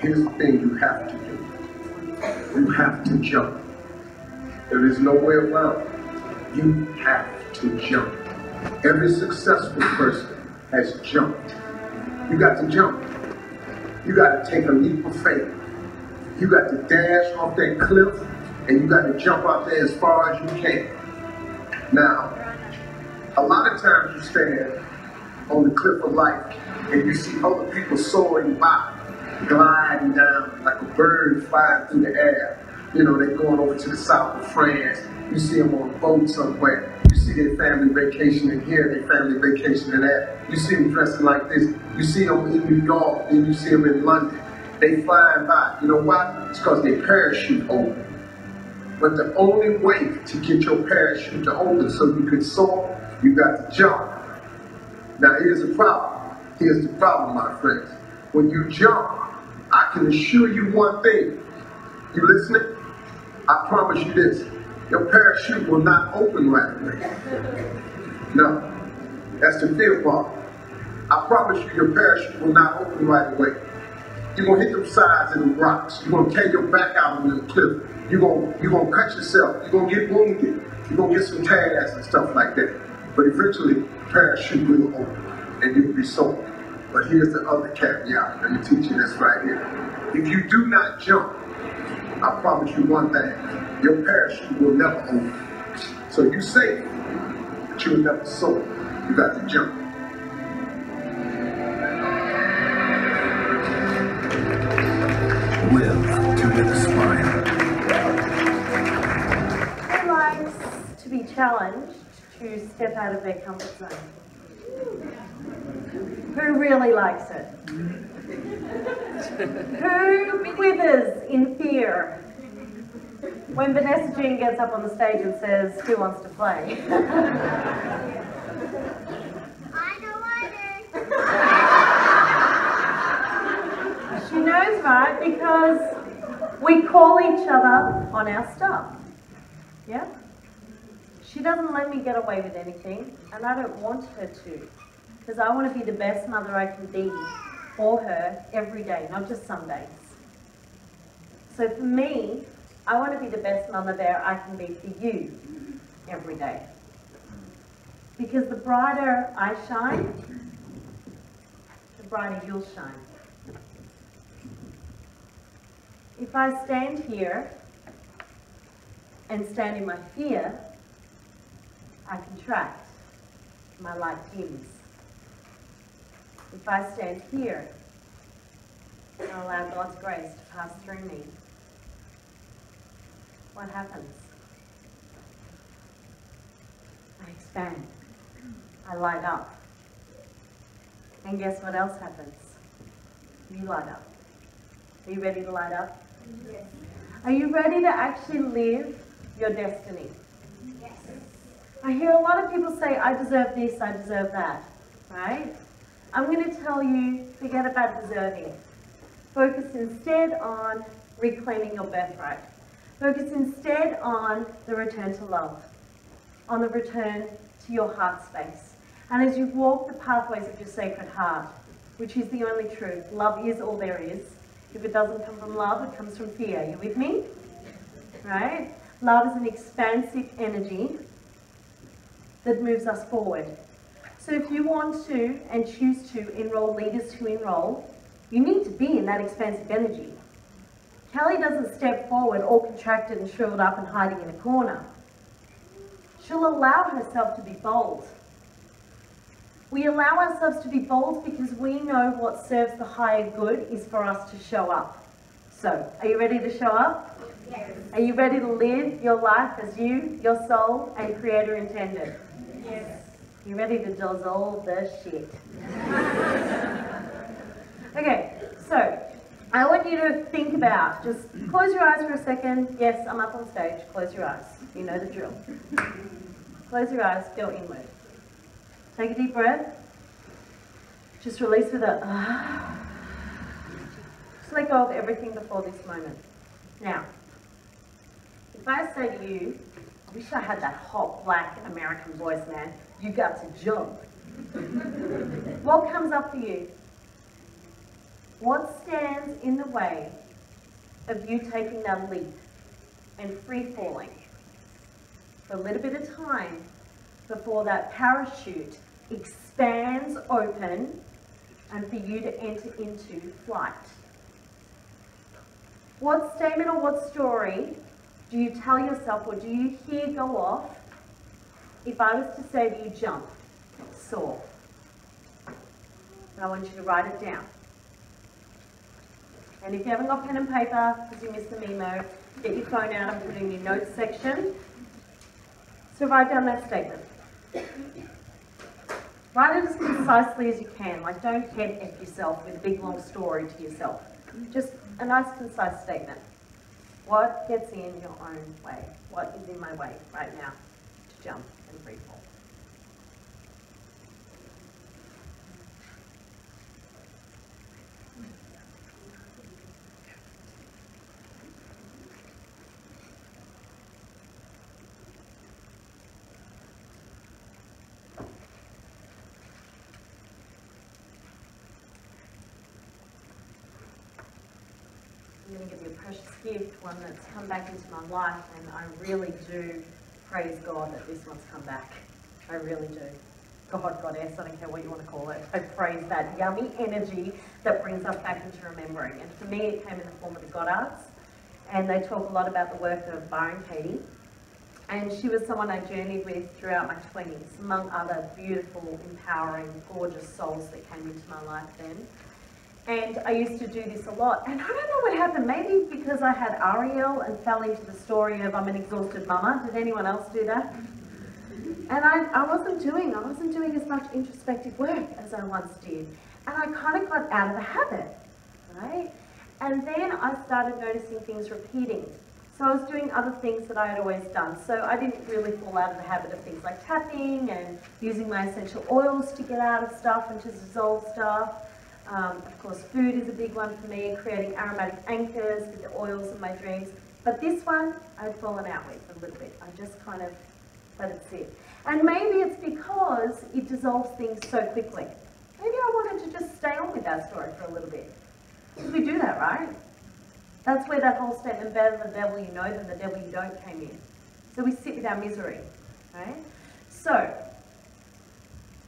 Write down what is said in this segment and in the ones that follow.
Here's the thing you have to do. You have to jump. There is no way around it. You have to jump. Every successful person has jumped. You got to jump. You got to take a leap of faith. You got to dash off that cliff, and you got to jump out there as far as you can. Now, a lot of times you stand on the cliff of life, and you see other people soaring by, gliding down like a bird flying through the air. You know, they're going over to the south of France. You see them on a boat somewhere. You see their family vacationing here, their family vacationing there. You see them dressing like this. You see them in New York, then you see them in London. They flying by. You know why? It's because their parachute open. But the only way to get your parachute to open so you can soar, you got to jump. Now here's the problem. Here's the problem, my friends. When you jump, I can assure you one thing. You listening? I promise you this. Your parachute will not open right away. No. That's the fear part. I promise you your parachute will not open right away. You're going to hit them sides of the rocks. You're going to tear your back out on the cliff. You're going to cut yourself. You're going to get wounded. You're going to get some tears and stuff like that. But eventually, the parachute will open and you'll be soaring. But here's the other caveat. Let me teach you this right here. If you do not jump, I promise you one thing. Your parachute will never open. So you're safe, but you'll never soar. You got to jump. Live to inspire. Who likes to be challenged to step out of their comfort zone? Who really likes it? Who quivers in fear when Vanessa Jean gets up on the stage and says, "Who wants to play?" I know I do. She knows, right? Because we call each other on our stuff. Yeah? She doesn't let me get away with anything, and I don't want her to. Because I want to be the best mother I can be for her every day, not just some days. So for me, I want to be the best mother bear I can be for you every day. Because the brighter I shine, the brighter you'll shine. If I stand here and stand in my fear, I contract, my light dims. If I stand here and allow God's grace to pass through me, what happens? I expand. I light up. And guess what else happens? You light up. Are you ready to light up? Yes. Are you ready to actually live your destiny? Yes. I hear a lot of people say, I deserve this, I deserve that, right? I'm going to tell you, forget about deserving. Focus instead on reclaiming your birthright. Focus instead on the return to love, on the return to your heart space. And as you walk the pathways of your sacred heart, which is the only truth, love is all there is. If it doesn't come from love, it comes from fear. You with me? Right? Love is an expansive energy that moves us forward. So if you want to and choose to enroll leaders who enroll, you need to be in that expansive energy. Kelly doesn't step forward all contracted and shriveled up and hiding in a corner. She'll allow herself to be bold. We allow ourselves to be bold because we know what serves the higher good is for us to show up. So, are you ready to show up? Yes. Are you ready to live your life as you, your soul, and Creator intended? Yes. You ready to dissolve the shit? Okay, so I want you to think about, just close your eyes for a second. Yes, I'm up on stage. Close your eyes. You know the drill. Close your eyes, go inward. Take a deep breath. Just release with a Just let go of everything before this moment. Now, if I say to you, I wish I had that hot black American voice, man. You got to jump. What comes up for you? What stands in the way of you taking that leap and free falling for a little bit of time before that parachute expands open and for you to enter into flight? What statement or what story do you tell yourself or do you hear go off if I was to say to you, jump, soar? And I want you to write it down. And if you haven't got pen and paper because you missed the memo, get your phone out and put it in your notes section. So write down that statement. Write it as concisely as you can. Like, don't head F yourself with a big long story to yourself. Just a nice concise statement. What gets in your own way? What is in my way right now to jump and free fall? I'm going to give you a precious gift, one that's come back into my life, and I really do praise God that this one's come back. I really do. God, Goddess, I don't care what you want to call it. I praise that yummy energy that brings us back into remembering. And for me, it came in the form of the God Arts, and they talk a lot about the work of Byron Katie. And she was someone I journeyed with throughout my 20s, among other beautiful, empowering, gorgeous souls that came into my life then. And I used to do this a lot. And I don't know what happened. Maybe because I had Ariel and fell into the story of I'm an exhausted mama. Did anyone else do that? And I wasn't doing as much introspective work as I once did. And I kind of got out of the habit, right? And then I started noticing things repeating. So I was doing other things that I had always done. So I didn't really fall out of the habit of things like tapping and using my essential oils to get out of stuff and to dissolve stuff. Of course, food is a big one for me, creating aromatic anchors with the oils in my dreams. But this one, I'd fallen out with a little bit. I just kind of let it sit. And maybe it's because it dissolves things so quickly. Maybe I wanted to just stay on with that story for a little bit. Because we do that, right? That's where that whole statement, better the devil you know than the devil you don't, came in. So we sit with our misery, right? So,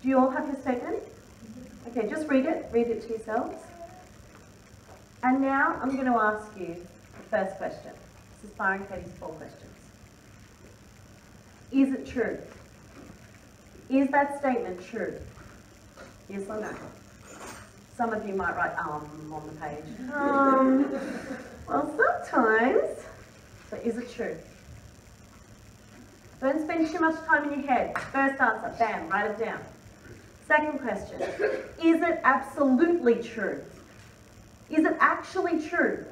do you all have your statement? Okay, just read it to yourselves. And now I'm going to ask you the first question. This is Byron Katie's 4 questions. Is it true? Is that statement true? Yes or no? Some of you might write on the page. Well, sometimes. So is it true? Don't spend too much time in your head. First answer, bam, write it down. Second question, is it absolutely true? Is it actually true?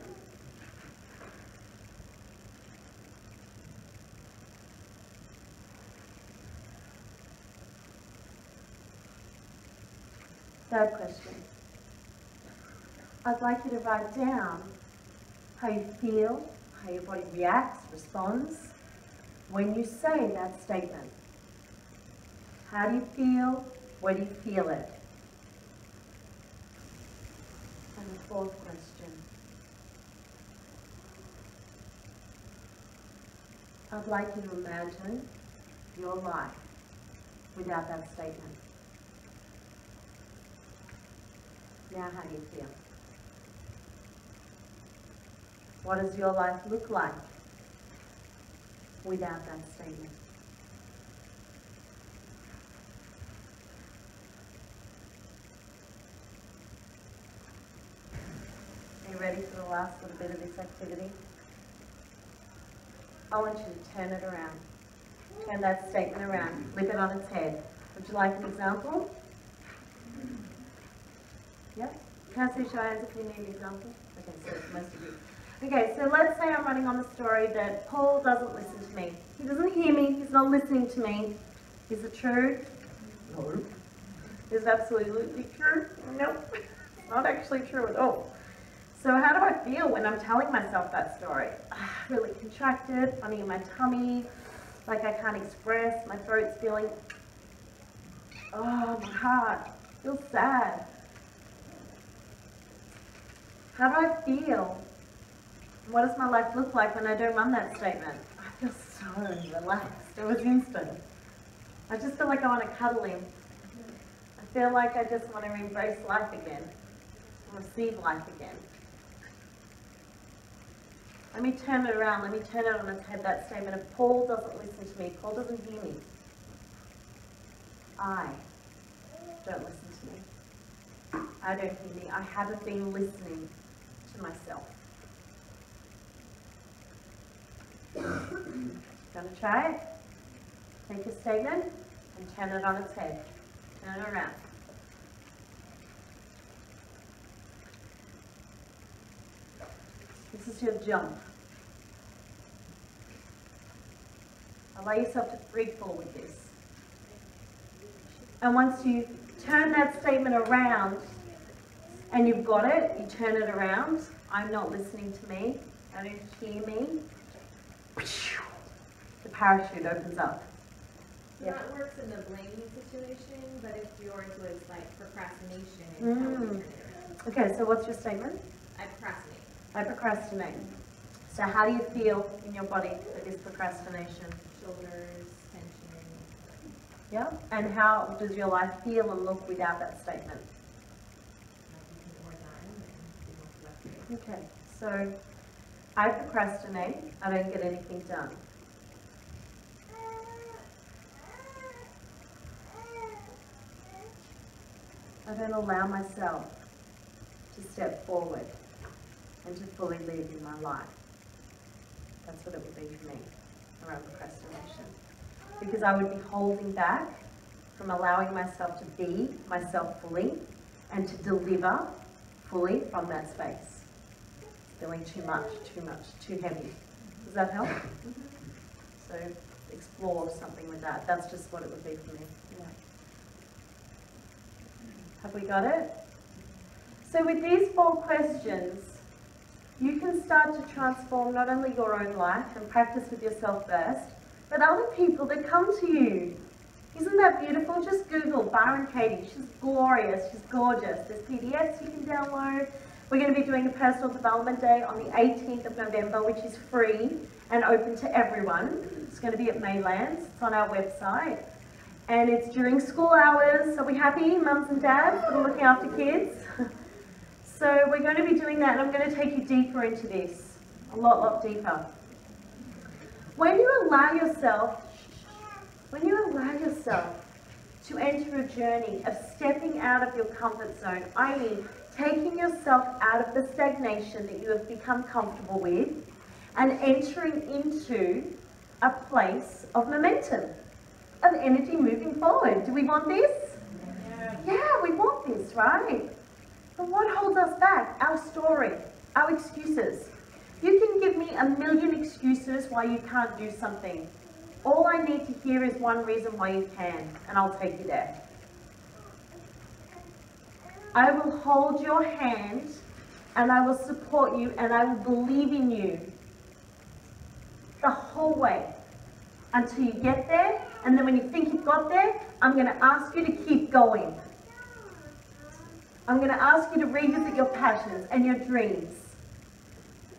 Third question, I'd like you to write down how you feel, how your body reacts, responds when you say that statement. How do you feel? Where do you feel it? And the fourth question. I'd like you to imagine your life without that statement. Now how do you feel? What does your life look like without that statement? Are you ready for the last little bit of this activity? I want you to turn it around. Turn that statement around. Flip it on its head. Would you like an example? Yep. Can I see show hands if you need an example? Okay, so it's most of you. Okay, so let's say I'm running on the story that Paul doesn't listen to me. He doesn't hear me. He's not listening to me. Is it true? No. Is it absolutely true? Nope. It's not actually true at all. So how do I feel when I'm telling myself that story? Really contracted, funny in my tummy, like I can't express, my throat's feeling, oh, my heart feels sad. How do I feel? What does my life look like when I don't run that statement? I feel so relaxed. It was instant. I just feel like I want to cuddle him. I feel like I just want to embrace life again, receive life again. Let me turn it around. Let me turn it on its head, that statement of Paul doesn't listen to me. Paul doesn't hear me. I don't listen to me. I don't hear me. I haven't been listening to myself. Gonna try it? Take a statement and turn it on its head. Turn it around. This is your jump. Allow yourself to free fall with this. And once you turn that statement around and you've got it, you turn it around. I'm not listening to me. I don't hear me. The parachute opens up. So that works in the blaming situation, but if yours was like procrastination, how would you turn it around? Okay, so what's your statement? I procrastinate. I procrastinate. So how do you feel in your body that is procrastination? Shoulders, tension. Yeah? And how does your life feel and look without that statement? Okay, so I procrastinate, I don't get anything done. I don't allow myself to step forward and to fully live in my life. That's what it would be for me around procrastination. Because I would be holding back from allowing myself to be myself fully and to deliver fully from that space. Feeling too much, too heavy. Does that help? So explore something with that. That's just what it would be for me. Yeah. Have we got it? So with these 4 questions, you can start to transform not only your own life and practice with yourself first, but other people that come to you. Isn't that beautiful? Just Google Byron Katie. She's glorious. She's gorgeous. There's PDFs you can download. We're going to be doing a personal development day on the 18th of November, which is free and open to everyone. It's going to be at Maylands. It's on our website. And it's during school hours. So we're happy, mums and dads, that are looking after kids. So we're going to be doing that, and I'm going to take you deeper into this. A lot deeper. When you allow yourself to enter a journey of stepping out of your comfort zone, i.e. taking yourself out of the stagnation that you have become comfortable with and entering into a place of momentum, of energy moving forward. Do we want this? Yeah, we want this, right? But what holds us back? Our story, our excuses. You can give me a million excuses why you can't do something. All I need to hear is one reason why you can, and I'll take you there. I will hold your hand, and I will support you, and I will believe in you the whole way until you get there. And then when you think you've got there, I'm going to ask you to keep going. I'm going to ask you to revisit your passions and your dreams.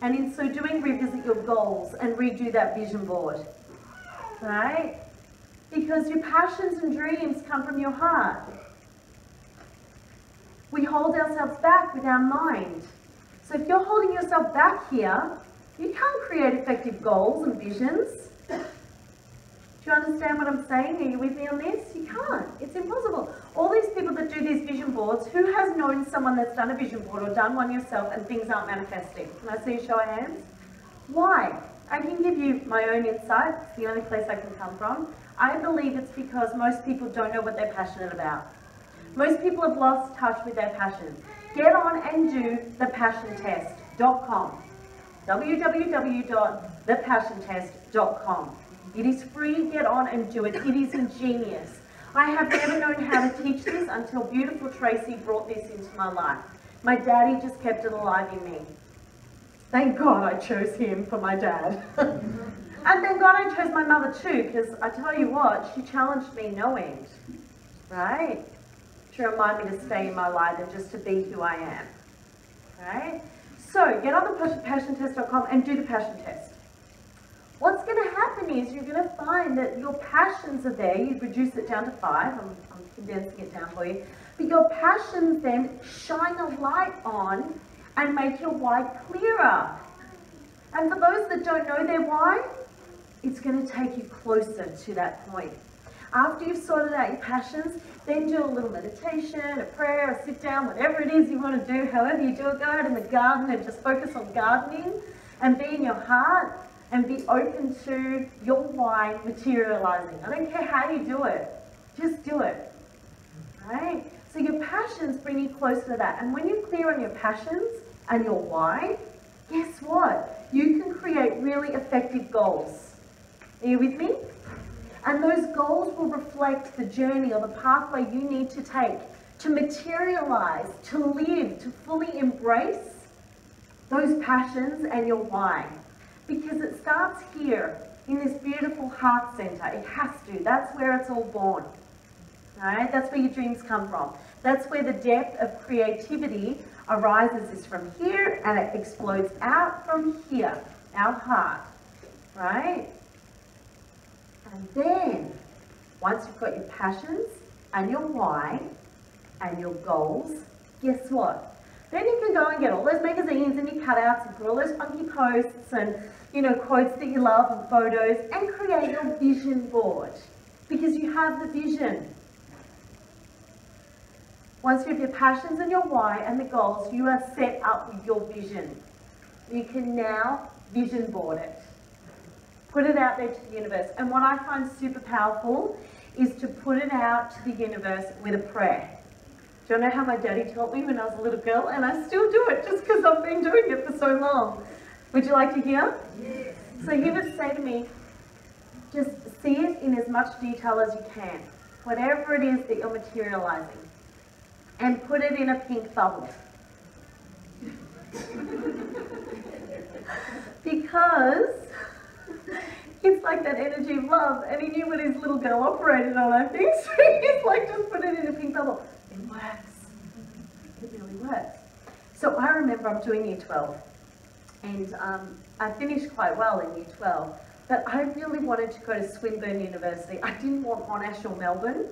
And in so doing, revisit your goals and redo that vision board. Right? Because your passions and dreams come from your heart. We hold ourselves back with our mind. So if you're holding yourself back here, you can't create effective goals and visions. Do you understand what I'm saying? Are you with me on this? You can't. It's impossible. All these people that do these vision boards, who has known someone that's done a vision board or done one yourself and things aren't manifesting? Can I see a show of hands? Why? I can give you my own insight. It's the only place I can come from. I believe it's because most people don't know what they're passionate about. Most people have lost touch with their passion. Get on and do thepassiontest.com. www.thepassiontest.com. It is free. Get on and do it. It is ingenious. I have never known how to teach this until beautiful Tracy brought this into my life. My daddy just kept it alive in me. Thank God I chose him for my dad. And thank God I chose my mother too, because I tell you what, she challenged me no end. Right? To remind me to stay in my light and just to be who I am. Right? So get on the passiontest.com and do the passion test. What's going to happen is you're going to find that your passions are there. You've reduced it down to 5. I'm condensing it down for you. But your passions then shine a light on and make your why clearer. And for those that don't know their why, it's going to take you closer to that point. After you've sorted out your passions, then do a little meditation, a prayer, a sit down, whatever it is you want to do, however you do it. Go out in the garden and just focus on gardening and be in your heart and be open to your why materializing. I don't care how you do it, just do it, right? So your passions bring you closer to that. And when you're clear on your passions and your why, guess what? You can create really effective goals. Are you with me? And those goals will reflect the journey or the pathway you need to take to materialize, to live, to fully embrace those passions and your why. Because it starts here in this beautiful heart center. It has to. That's where it's all born. All right? That's where your dreams come from. That's where the depth of creativity arises, is from here, and it explodes out from here, our heart. Right? And then, once you've got your passions and your why and your goals, guess what? Then you can go and get all those magazines and your cutouts and put all those funky posts and, quotes that you love and photos and create your vision board, because you have the vision. Once you have your passions and your why and the goals, you are set up with your vision. You can now vision board it. Put it out there to the universe. And what I find super powerful is to put it out to the universe with a prayer. Do you know how my daddy taught me when I was a little girl? And I still do it just because I've been doing it for so long. Would you like to hear? Yes. So he would say to me, just see it in as much detail as you can. Whatever it is that you're materializing. And put it in a pink bubble. Because it's like that energy of love, and he knew what his little girl operated on, I think, so he's like, just put it in a pink bubble. It works. It really works. So I remember I'm doing year 12, and I finished quite well in year 12, but I really wanted to go to Swinburne University. I didn't want Monash or Melbourne.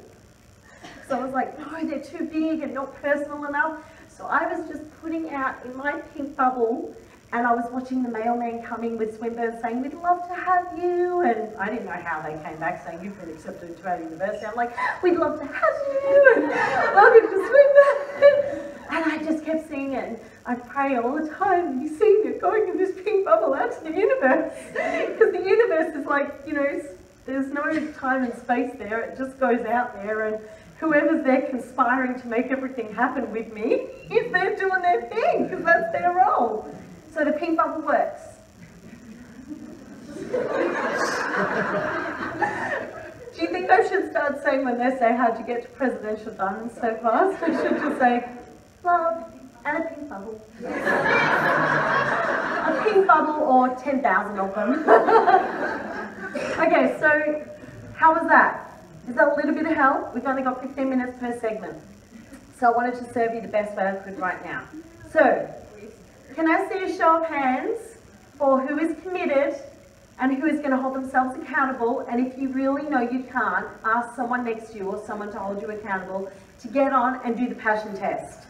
So I was like, no, they're too big and not personal enough. So I was just putting out in my pink bubble, and I was watching the mailman coming with Swinburne saying, we'd love to have you. And I didn't know how they came back saying, you've been accepted into our university. I'm like, we'd love to have you, and welcome to Swinburne. And I just kept seeing it. And I'd pray all the time, you see it going in this pink bubble out to the universe. Because the universe is like, there's no time and space there. It just goes out there, and whoever's there conspiring to make everything happen with me is there doing their thing, because that's their role. So the pink bubble works. Do you think I should start saying when they say how'd you get to presidential diamonds so fast? I should just say, love and a pink bubble. A pink bubble or 10,000 of them. Okay, so how was that? Is that a little bit of help? We've only got 15 minutes per segment. So I wanted to serve you the best way I could right now. So, can I see a show of hands for who is committed and who is going to hold themselves accountable? And if you really know you can't, ask someone next to you or someone to hold you accountable to get on and do the passion test.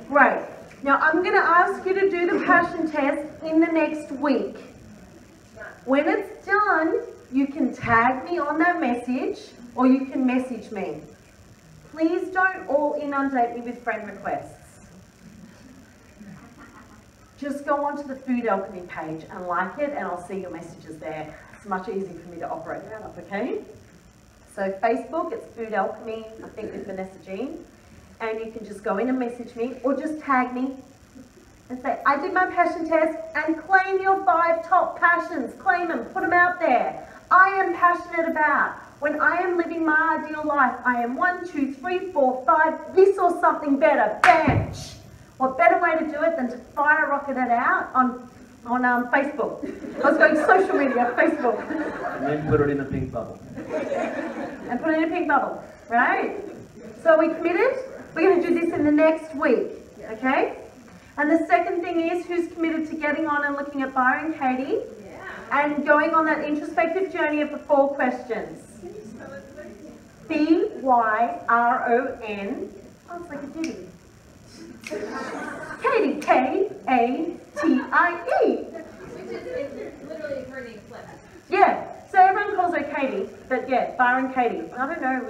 Great. Now I'm going to ask you to do the passion test in the next week. When it's done, you can tag me on that message or you can message me. Please don't all inundate me with friend requests. Just go onto the Food Alchemy page and like it, and I'll see your messages there. It's much easier for me to operate out of, okay? So Facebook, it's Food Alchemy, I think with Vanessa Jean. And you can just go in and message me, or just tag me and say, I did my passion test, and claim your 5 top passions. Claim them, put them out there. I am passionate about. When I am living my ideal life, I am 1, 2, 3, 4, 5, this or something better. Bam! What better way to do it than to fire rocket it out on Facebook? I was going social media, Facebook. And then put it in a pink bubble. And put it in a pink bubble, right? So are we committed? We're going to do this in the next week, okay? And the second thing is, who's committed to getting on and looking at Byron Katie and going on that introspective journey of the 4 questions? B-Y-R-O-N. Oh, it's like a ditty. Katie, K-A-T-I-E. Which is literally her name flipped. Yeah, so everyone calls her Katie, but yeah, Byron Katie. I don't know,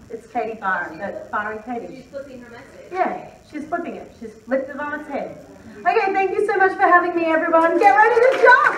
it's Katie Byron, but Byron Katie. She's flipping her message. Yeah, she's flipping it. She's flipped it on its head. Okay, thank you so much for having me, everyone. Get ready to jump!